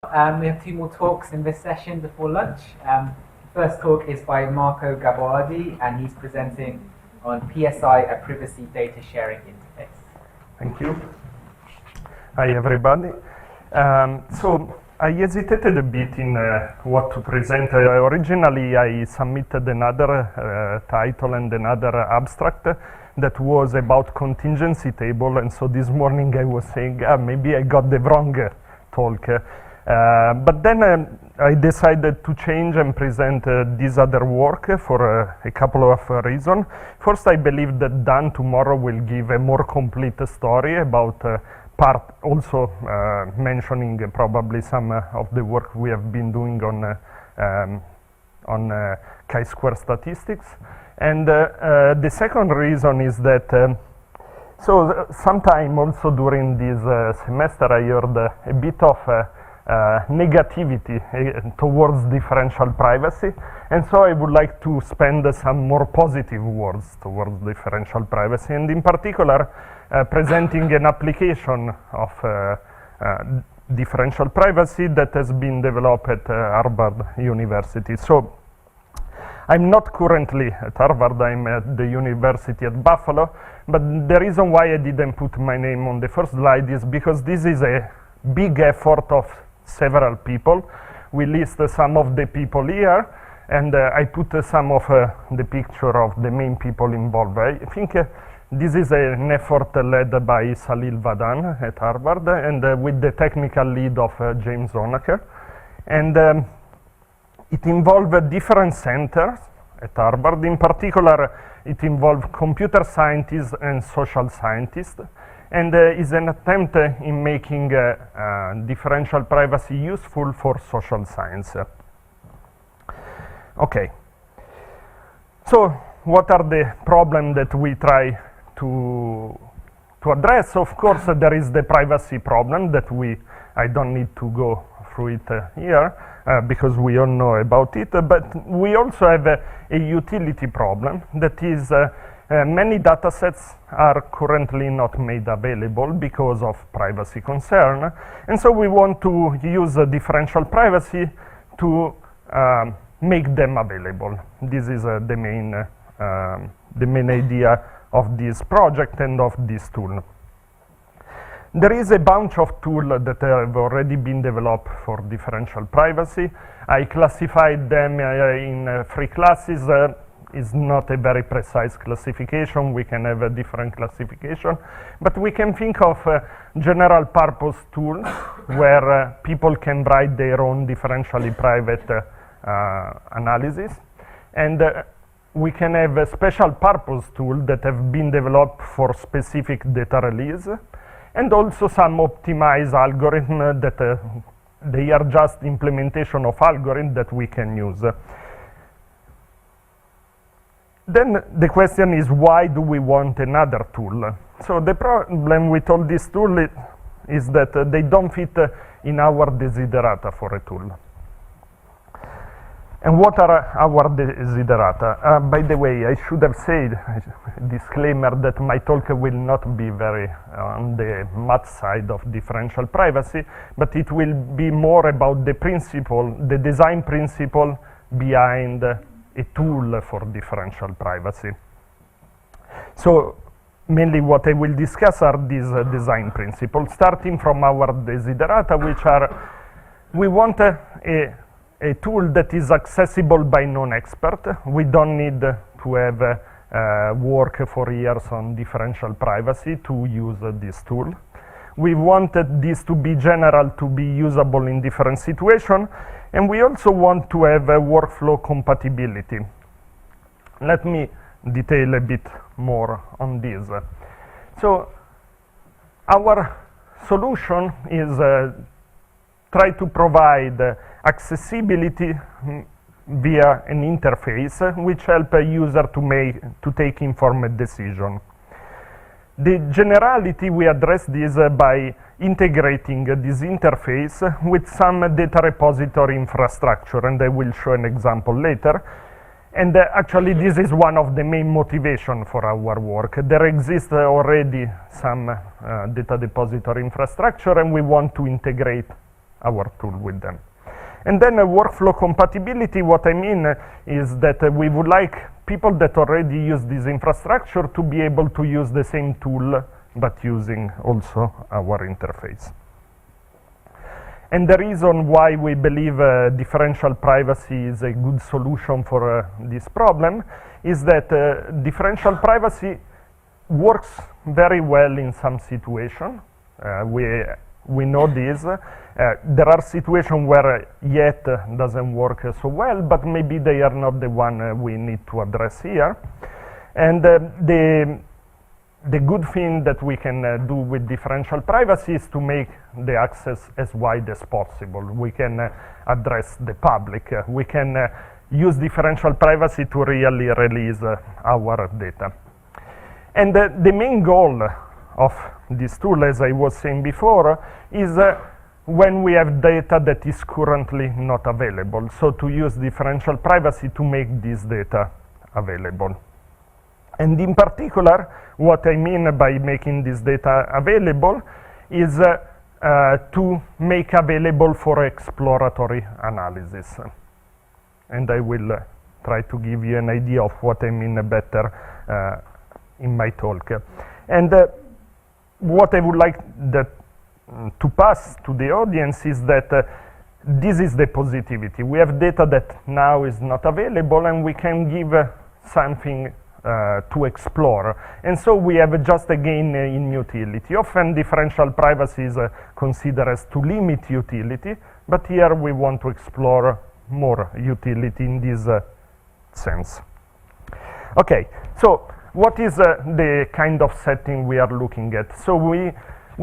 We have two more talks in this session before lunch. First talk is by Marco Gaboardi, and he's presenting on PSI, a privacy data sharing interface. Thank you. Hi, everybody. So I hesitated a bit in what to present. Originally, I submitted another title and another abstract that was about contingency table, and so this morning I was saying, maybe I got the wrong talk. But then I decided to change and present this other work for a couple of reasons. First, I believe that Dan tomorrow will give a more complete story about part, also mentioning probably some of the work we have been doing on chi-square statistics. And the second reason is that so sometime also during this semester I heard a bit of negativity towards differential privacy, and so I would like to spend some more positive words towards differential privacy, and in particular presenting an application of differential privacy that has been developed at Harvard University. So I'm not currently at Harvard, I'm at the University at Buffalo, but the reason why I didn't put my name on the first slide is because this is a big effort of several people. We list some of the people here, and I put some of the picture of the main people involved. I think this is an effort led by Salil Vadan at Harvard, and with the technical lead of James Honaker. And it involved different centers at Harvard. In particular, it involved computer scientists and social scientists, and is an attempt in making differential privacy useful for social science. Okay, so what are the problems that we try to address? Of course, there is the privacy problem that I don't need to go through it here because we all know about it, but we also have a utility problem that is many datasets are currently not made available because of privacy concern, and so we want to use differential privacy to make them available. This is the main idea of this project and of this tool. There is a bunch of tools that have already been developed for differential privacy. I classified them in 3 classes. Is not a very precise classification. We can have a different classification, but we can think of general purpose tools where people can write their own differentially private analysis, and we can have a special purpose tool that have been developed for specific data release, and also some optimized algorithm that they are just implementation of algorithm that we can use. Then the question is, why do we want another tool? So the problem with all these tools is that they don't fit in our desiderata for a tool. And what are our desiderata? By the way, I should have said, disclaimer, that my talk will not be very on the math side of differential privacy, but it will be more about the principle, the design principle behind a tool for differential privacy. So mainly what I will discuss are these design principles, starting from our desiderata, which are, we want a tool that is accessible by non-expert. We don't need to have work for years on differential privacy to use this tool. We wanted this to be general, to be usable in different situations, and we also want to have a workflow compatibility. Let me detail a bit more on this. So our solution is try to provide accessibility via an interface which help a user to take informed decision. The generality, we address this by integrating this interface with some data repository infrastructure, and I will show an example later. And actually, this is one of the main motivation for our work. There exists already some data depository infrastructure, and we want to integrate our tool with them. And then workflow compatibility, what I mean is that we would like people that already use this infrastructure to be able to use the same tool, but using also our interface. And the reason why we believe differential privacy is a good solution for this problem is that differential privacy works very well in some situations. We know this. There are situations where yet doesn't work so well, but maybe they are not the one we need to address here. And the good thing that we can do with differential privacy is to make the access as wide as possible. We can address the public. We can use differential privacy to really release our data. And the main goal of this tool, as I was saying before, is when we have data that is currently not available. So to use differential privacy to make this data available. And in particular, what I mean by making this data available is to make available for exploratory analysis. And I will try to give you an idea of what I mean better in my talk. And what I would like to pass to the audience is that this is the positivity. We have data that now is not available, and we can give something to explore. And so we have just a gain in utility. Often differential privacy is considered as to limit utility, but here we want to explore more utility in this sense. Okay, so what is the kind of setting we are looking at? So we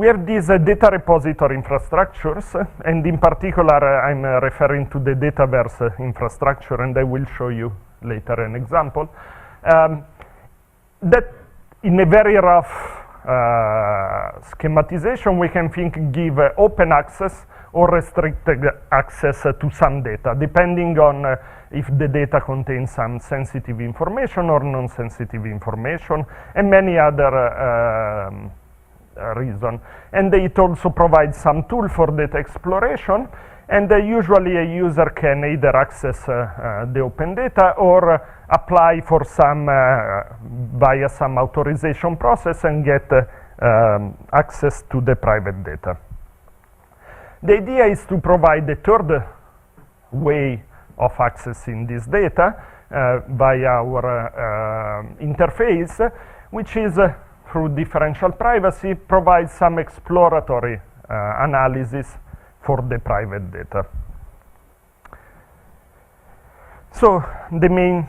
have these data repository infrastructures, and in particular I'm referring to the Dataverse infrastructure, and I will show you later an example. That in a very rough schematization, we can give open access or restricted access to some data, depending on if the data contains some sensitive information or non-sensitive information, and many other reasons. And it also provides some tool for data exploration, and usually a user can either access the open data or apply for some via some authorization process and get access to the private data. The idea is to provide a third way of accessing this data via our interface, which is through differential privacy, provides some exploratory analysis for the private data. So the main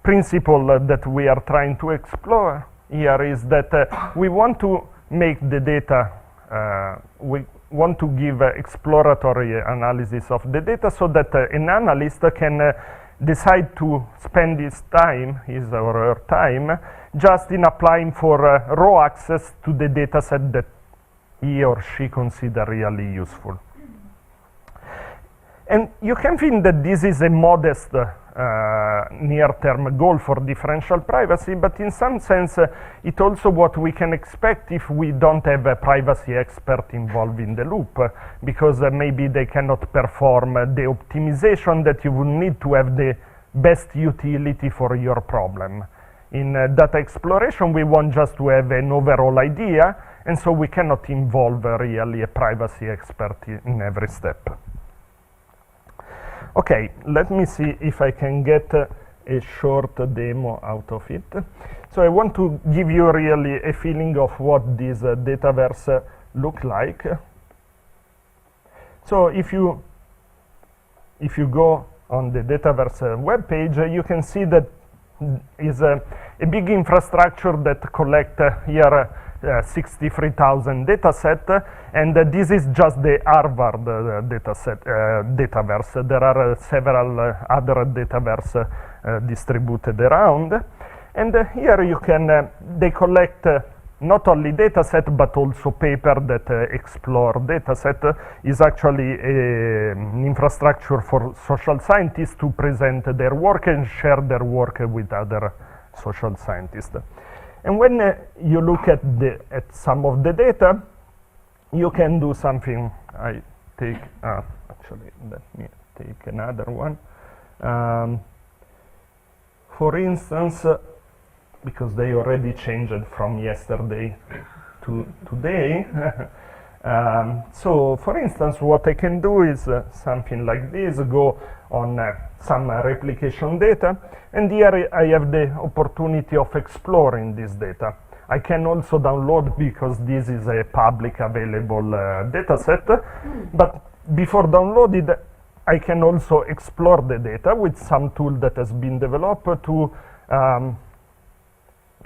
principle that we are trying to explore here is that we want to make the data, we want to give exploratory analysis of the data so that an analyst can decide to spend his time, his or her time, just in applying for raw access to the data set that he or she consider really useful. And you can think that this is a modest near-term goal for differential privacy, but in some sense it's also what we can expect if we don't have a privacy expert involved in the loop, because maybe they cannot perform the optimization that you would need to have the best utility for your problem. In data exploration, we want just to have an overall idea, and so we cannot involve really a privacy expert in every step. Okay, let me see if I can get a short demo out of it. So I want to give you really a feeling of what this Dataverse look like. So if you go on the Dataverse web page, you can see that is a big infrastructure that collect here 63,000 data set, and this is just the Harvard Dataverse. There are several other Dataverse distributed around, and here you can they collect not only data set but also paper that explore data set. Is actually an infrastructure for social scientists to present their work and share their work with other social scientists. And when you look at some of the data, you can do something. I take, actually, let me take another one. For instance, because they already changed from yesterday to today. So, for instance, what I can do is something like this, go on some replication data, and here I have the opportunity of exploring this data. I can also download, because this is a public available data set, but before downloading, I can also explore the data with some tool that has been developed to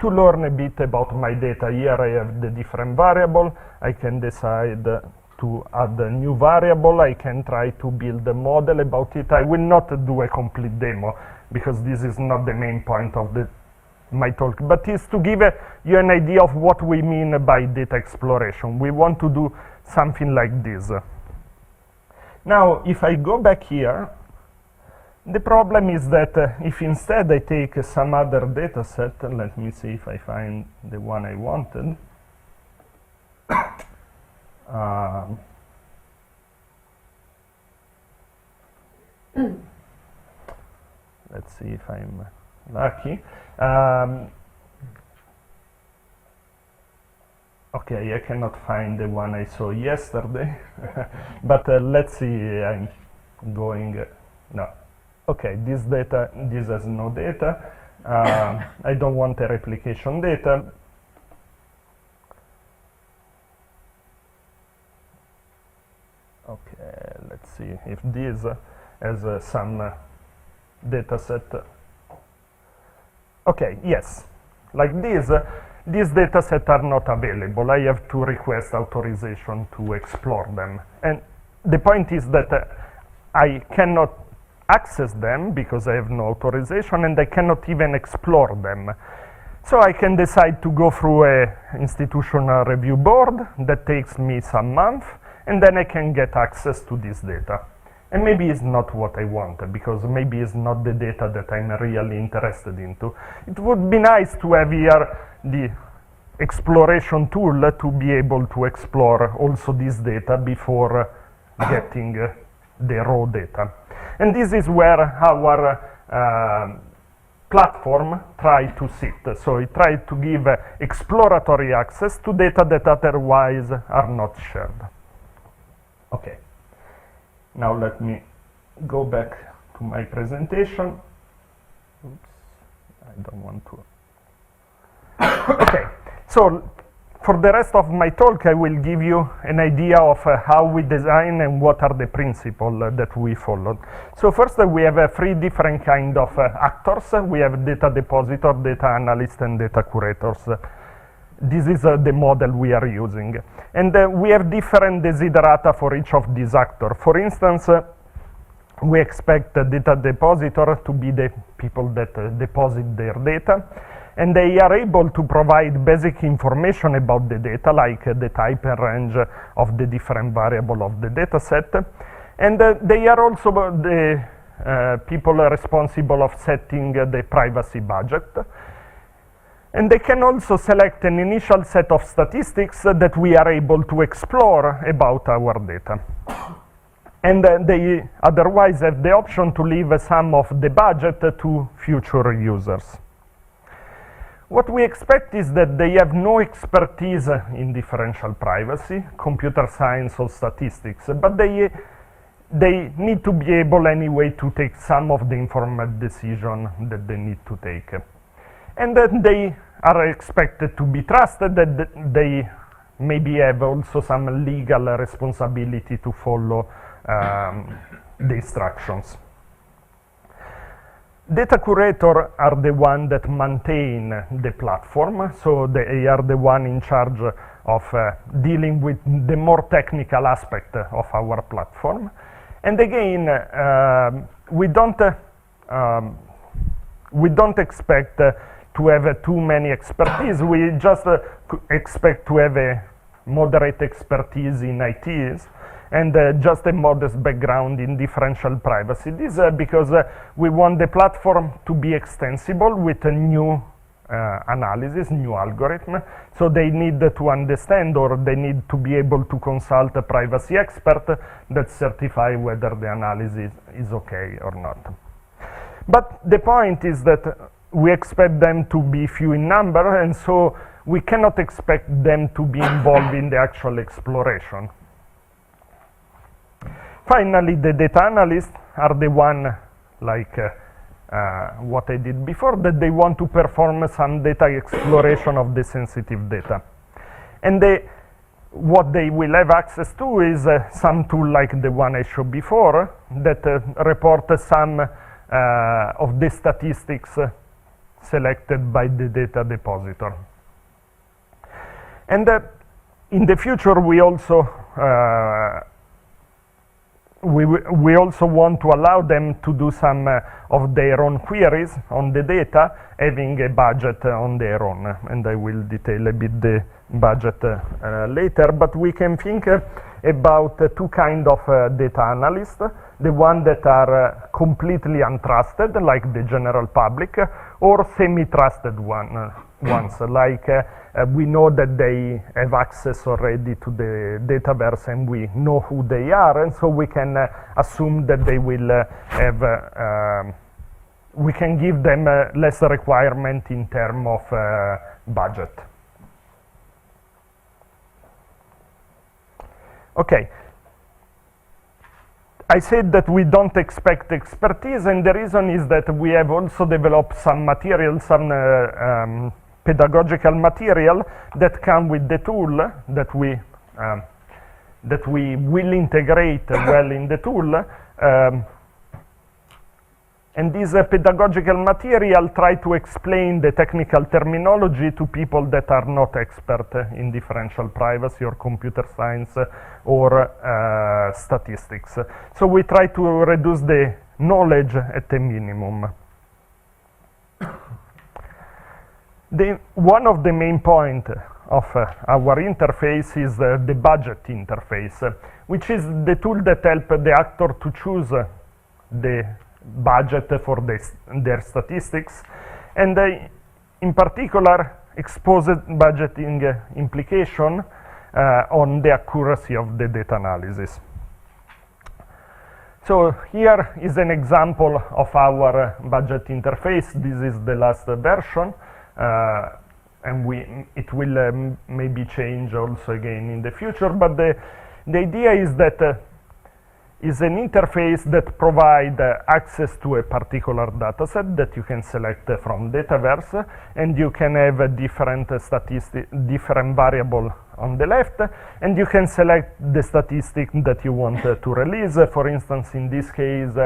learn a bit about my data. Here I have the different variable. I can decide to add a new variable. I can try to build a model about it. I will not do a complete demo, because this is not the main point of my talk, but is to give you an idea of what we mean by data exploration. We want to do something like this. Now, if I go back here, the problem is that if instead I take some other data set, let me see if I find the one I wanted. Let's see if I'm lucky. Okay, I cannot find the one I saw yesterday, but let's see, I'm going, no. Okay, this has no data. I don't want a replication data. Okay, let's see if this has some data set. Okay, yes, like this. These data sets are not available. I have to request authorization to explore them. And the point is that I cannot access them because I have no authorization, and I cannot even explore them. So I can decide to go through a institutional review board that takes me some months, and then I can get access to this data. And maybe it's not what I want, because maybe it's not the data that I'm really interested into. It would be nice to have here the exploration tool to be able to explore also this data before getting the raw data. And this is where our platform tries to sit. So it tries to give exploratory access to data that otherwise are not shared. Okay. Now let me go back to my presentation. Oops, I don't want to. Okay, so for the rest of my talk, I will give you an idea of how we design and what are the principles that we followed. So first, we have three different kind of actors. We have data depositor, data analyst, and data curators. This is the model we are using. And we have different desiderata for each of these actors. For instance, we expect the data depositor to be the people that deposit their data. And they are able to provide basic information about the data, like the type and range of the different variable of the data set. And they are also the people responsible of setting the privacy budget. And they can also select an initial set of statistics that we are able to explore about our data. And they otherwise have the option to leave some of the budget to future users. What we expect is that they have no expertise in differential privacy, computer science, or statistics, but they need to be able anyway to take some of the informed decision that they need to take. And then they are expected to be trusted, that they maybe have also some legal responsibility to follow the instructions. Data curator are the one that maintain the platform, so they are the one in charge of dealing with the more technical aspect of our platform. And again, we don't expect to have too many expertise. We just expect to have a moderate expertise in ITs and just a modest background in differential privacy. This is because we want the platform to be extensible with new analysis, new algorithm. So they need to understand, or they need to be able to consult a privacy expert that certify whether the analysis is okay or not. But the point is that we expect them to be few in number, and so we cannot expect them to be involved in the actual exploration. Finally, the data analysts are the one, like what I did before, that they want to perform some data exploration of the sensitive data. And what they will have access to is some tool like the one I showed before that report some of the statistics selected by the data depositor. And in the future, we also we also want to allow them to do some of their own queries on the data, having a budget on their own. And I will detail a bit the budget later. But we can think about two kinds of data analysts. The one that are completely untrusted, like the general public, or semi-trusted ones, like we know that they have access already to the dataverse and we know who they are, and so we can assume that they will have, we can give them less requirement in terms of budget. Okay. I said that we don't expect expertise, and the reason is that we have also developed some material, some pedagogical material that come with the tool that we will integrate well in the tool. And this pedagogical material try to explain the technical terminology to people that are not expert in differential privacy or computer science or statistics. So we try to reduce the knowledge at a minimum. One of the main points of our interface is the budget interface, which is the tool that helps the actor to choose the budget for their statistics, and in particular exposed budgeting implication on the accuracy of the data analysis. So here is an example of our budget interface. This is the last version, and it will maybe change also again in the future, but the idea is that is an interface that provides access to a particular dataset that you can select from Dataverse, and you can have a different different variable on the left, and you can select the statistic that you want to release. For instance, in this case,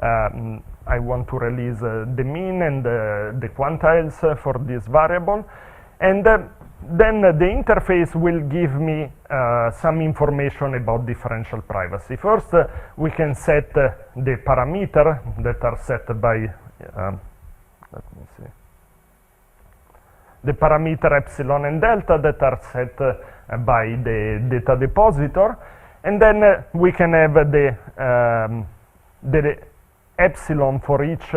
I want to release the mean and the quantiles for this variable, and then the interface will give me some information about differential privacy. First, we can set the parameter that are set by, let me see, the parameter epsilon and delta that are set by the data depositor, and then we can have the epsilon for each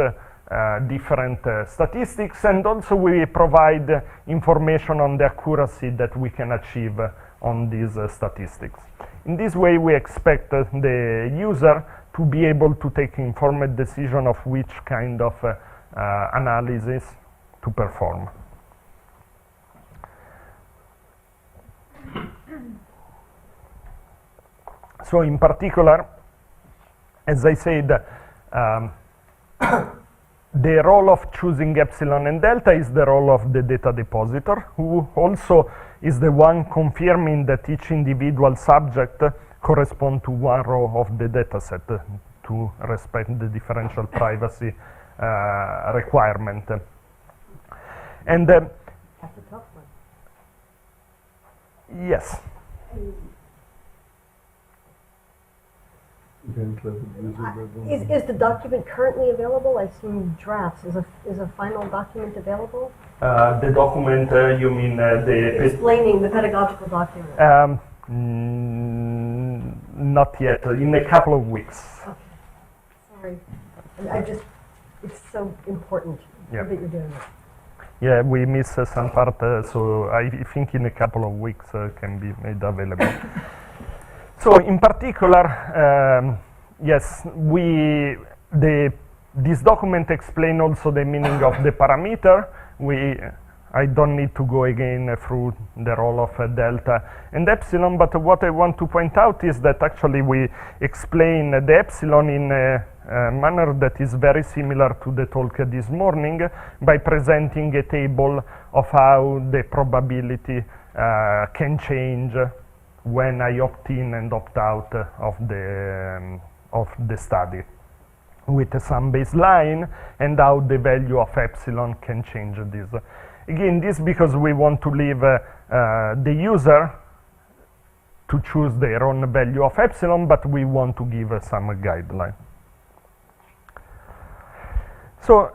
different statistics, and also we provide information on the accuracy that we can achieve on these statistics. In this way, we expect the user to be able to take informed decision of which kind of analysis to perform. So in particular, as I said, the role of choosing epsilon and delta is the role of the data depositor, who also is the one confirming that each individual subject corresponds to one row of the dataset to respect the differential privacy requirement. And That's a tough one. yes. Is the document currently available? I've seen drafts. Is a final document available? The document, you mean the... Explaining the pedagogical document. Not yet, in a couple of weeks. Okay. Sorry. It's so important that you're doing it. Yeah, we miss some part, so I think in a couple of weeks can be made available. So in particular, yes, this document explains also the meaning of the parameter. I don't need to go again through the role of delta and epsilon, but what I want to point out is that actually we explain the epsilon in a manner that is very similar to the talk this morning by presenting a table of how the probability can change when I opt in and opt out of the study, with some baseline and how the value of epsilon can change this. Again, this because we want to leave the user to choose their own value of epsilon, but we want to give some guideline. So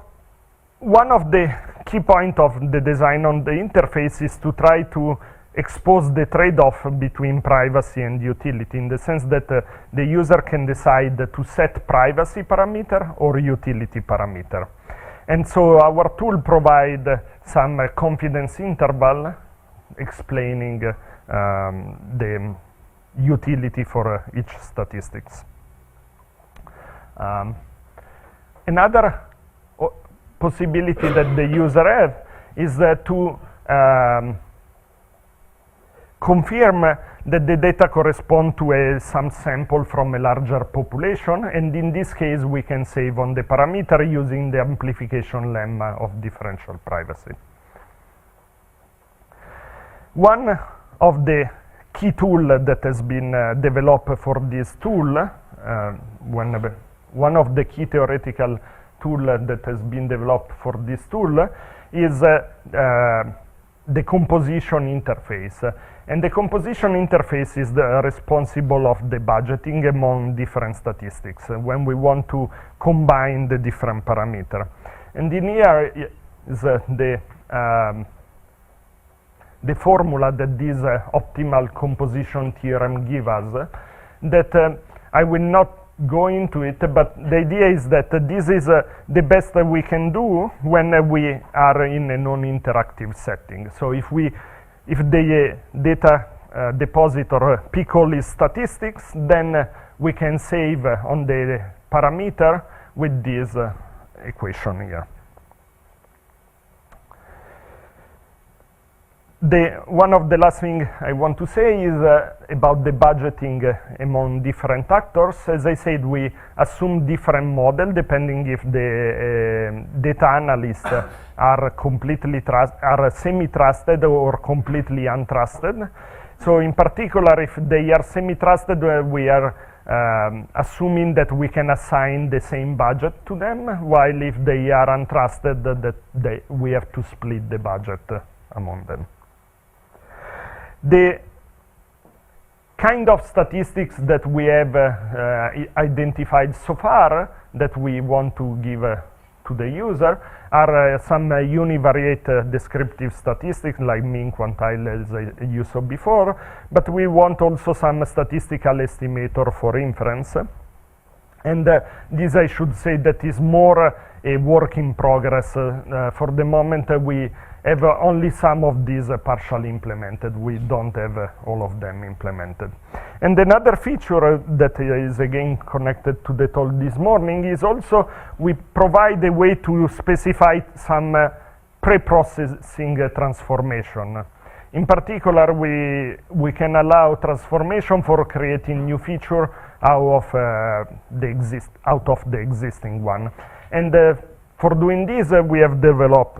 one of the key points of the design on the interface is to try to expose the trade-off between privacy and utility, in the sense that the user can decide to set privacy parameter or utility parameter. And so our tool provides some confidence interval explaining the utility for each statistics. Another possibility that the user has is to confirm that the data correspond to some sample from a larger population, and in this case we can save on the parameter using the amplification lemma of differential privacy. One of the key tools that has been developed for this tool, one of the key theoretical tools that has been developed for this tool is the composition interface. And the composition interface is responsible of the budgeting among different statistics when we want to combine the different parameters. And in here is the formula that this optimal composition theorem gives us, that I will not go into it, but the idea is that this is the best that we can do when we are in a non-interactive setting. So if the data depositor P call is statistics, then we can save on the parameter with this equation here. One of the last things I want to say is about the budgeting among different actors. As I said, we assume different models depending if the data analysts are semi-trusted or completely untrusted. So in particular, if they are semi-trusted, we are assuming that we can assign the same budget to them, while if they are untrusted, we have to split the budget among them. The kind of statistics that we have identified so far that we want to give to the user are some univariate descriptive statistics like mean, quantile, as you saw before, but we want also some statistical estimator for inference. And this, I should say, that is more a work in progress. For the moment, we have only some of these partially implemented. We don't have all of them implemented. And another feature that is again connected to the talk this morning is also we provide a way to specify some pre-processing transformation. In particular, we can allow transformation for creating new feature out of the existing one. And for doing this, we have developed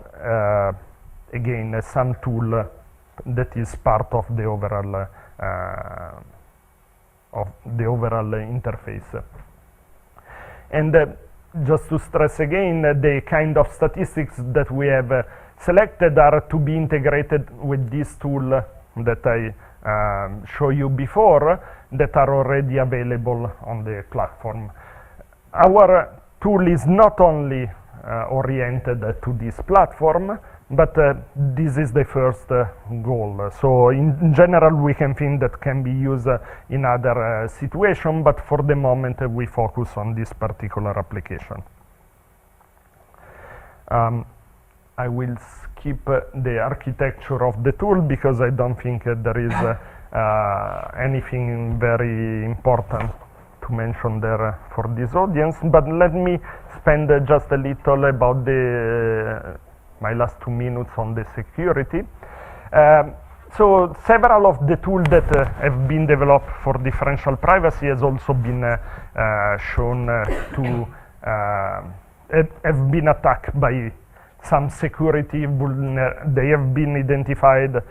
again some tool that is part of the overall interface. And just to stress again, the kind of statistics that we have selected are to be integrated with this tool that I showed you before, that are already available on the platform. Our tool is not only oriented to this platform, but this is the first goal. So in general, we can think that can be used in other situations, but for the moment, we focus on this particular application. I will skip the architecture of the tool because I don't think there is anything very important to mention there for this audience. But let me spend just a little about my last 2 minutes on the security. So several of the tools that have been developed for differential privacy has also been shown to have been attacked by some security they have been identified,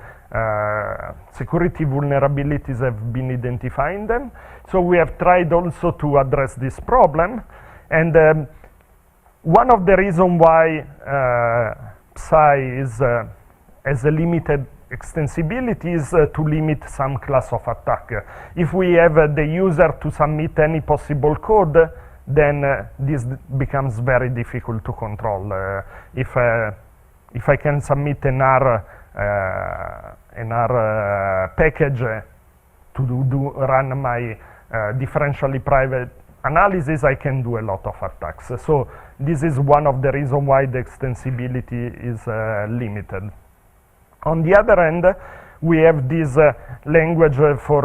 security vulnerabilities have been identifying them. So we have tried also to address this problem. And one of the reasons why PSI has a limited extensibility is to limit some class of attack. If we have the user to submit any possible code, then this becomes very difficult to control. If I can submit an R package to run my differentially private analysis, I can do a lot of attacks. So this is one of the reasons why the extensibility is limited. On the other hand, we have this language for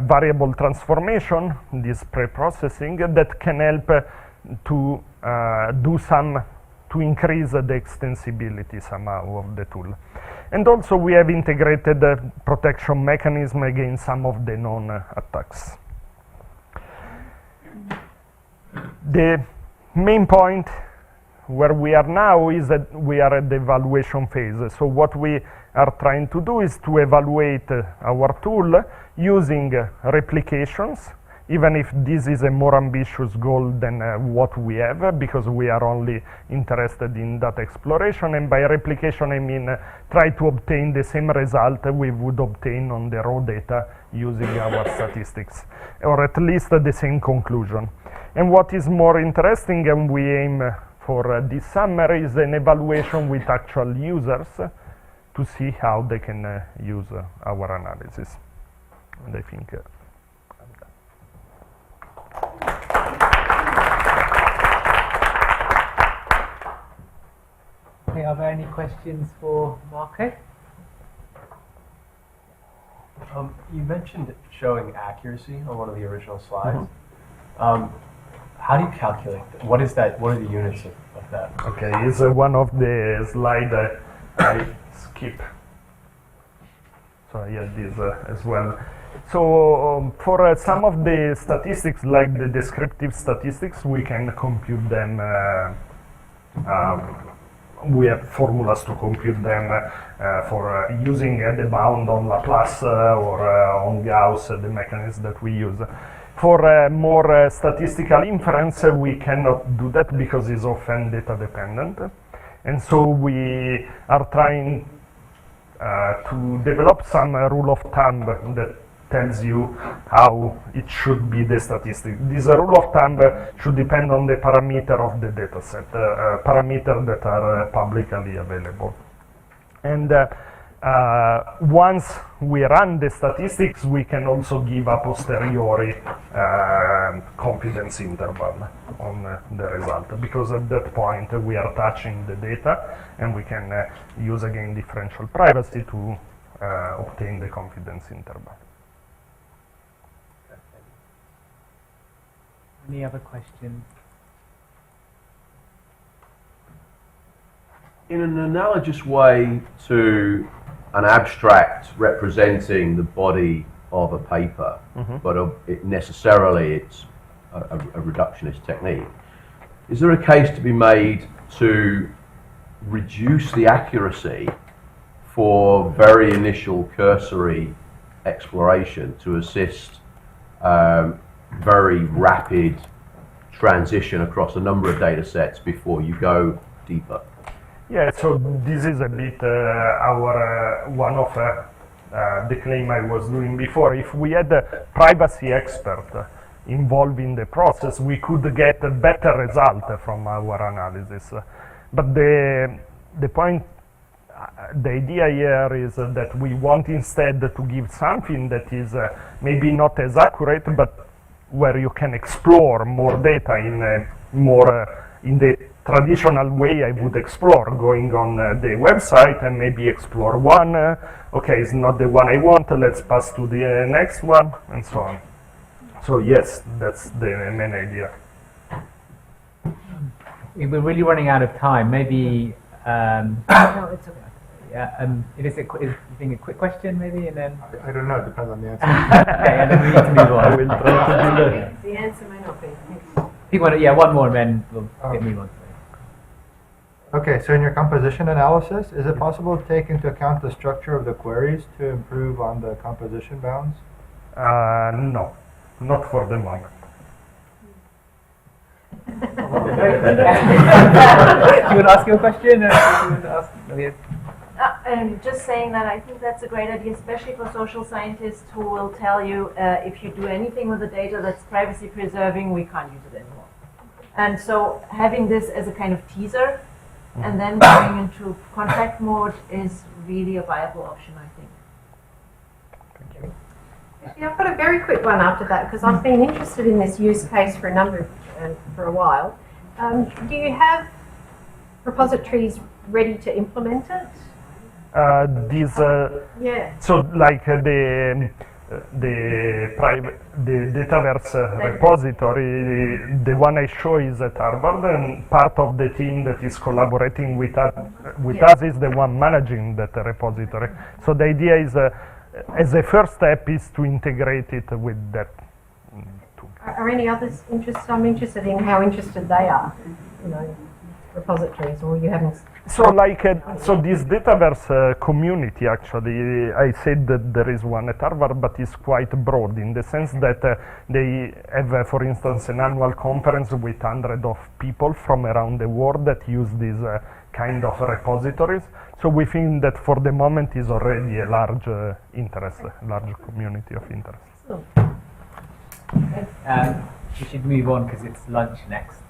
variable transformation, this pre-processing, that can help to to increase the extensibility somehow of the tool. And also we have integrated protection mechanism against some of the known attacks. The main point where we are now is that we are at the evaluation phase. So what we are trying to do is to evaluate our tool using replications, even if this is a more ambitious goal than what we have, because we are only interested in data exploration. And by replication, I mean try to obtain the same result we would obtain on the raw data using our statistics, or at least the same conclusion. And what is more interesting, and we aim for this summer, is an evaluation with actual users to see how they can use our analysis. And I think I'm done. Okay, are there any questions for Marco? You mentioned showing accuracy on one of the original slides. How do you calculate that? What is that? What are the units of that? Okay, it's one of the slides I skip. So I had this as well. So for some of the statistics, like the descriptive statistics, we can compute them. We have formulas to compute them for using the bound on Laplace or on Gauss, the mechanism that we use. For more statistical inference, we cannot do that because it's often data dependent. And so we are trying to develop some rule of thumb that tells you how it should be the statistic. This rule of thumb should depend on the parameter of the data set, parameters that are publicly available. And once we run the statistics, we can also give a posteriori confidence interval on the result, because at that point we are touching the data and we can use again differential privacy to obtain the confidence interval. Any other questions? In an analogous way to an abstract representing the body of a paper, but necessarily it's a reductionist technique, is there a case to be made to reduce the accuracy for very initial cursory exploration to assist very rapid transition across a number of data sets before you go deeper? Yeah, so this is a bit one of the claim I was doing before. If we had a privacy expert involved in the process, we could get a better result from our analysis. But the point, the idea here is that we want instead to give something that is maybe not as accurate, but where you can explore more data in a more in the traditional way I would explore, going on the website and maybe explore one. Okay, it's not the one I want, let's pass to the next one, and so on. So yes, that's the main idea. We're really running out of time. Maybe, No, it's okay. yeah, is you think a quick question maybe, and then I don't know, it depends on the answer. okay, and then we need to move I on. will try to do that. The answer may not be. If you want to, yeah, one more, and then we'll move on. Okay, so in your composition analysis, is it possible to take into account the structure of the queries to improve on the composition bounds? No, not for the moment. Do you want to ask your question? Or do you want to ask? Yes. And just saying that I think that's a great idea, especially for social scientists who will tell you if you do anything with the data that's privacy preserving, we can't use it anymore. And so having this as a kind of teaser and then going into contract mode is really a viable option, I think. Yeah, I've got a very quick one after that because I've been interested in this use case for for a while. Do you have repositories ready to implement it? These, Yeah. so like the Dataverse repository, the one I show is at Harvard, and part of the team that is collaborating with us is the one managing that repository. So the idea is, as a first step, is to integrate it with that tool. Are any others interested? I'm interested in how interested they are, repositories, or you haven't. So like, so this Dataverse community, actually, I said that there is one at Harvard, but it's quite broad in the sense that they have, for instance, an annual conference with hundreds of people from around the world that use these kind of repositories. So we think that for the moment is already a large interest, a large community of interest. We should move on because it's lunch next.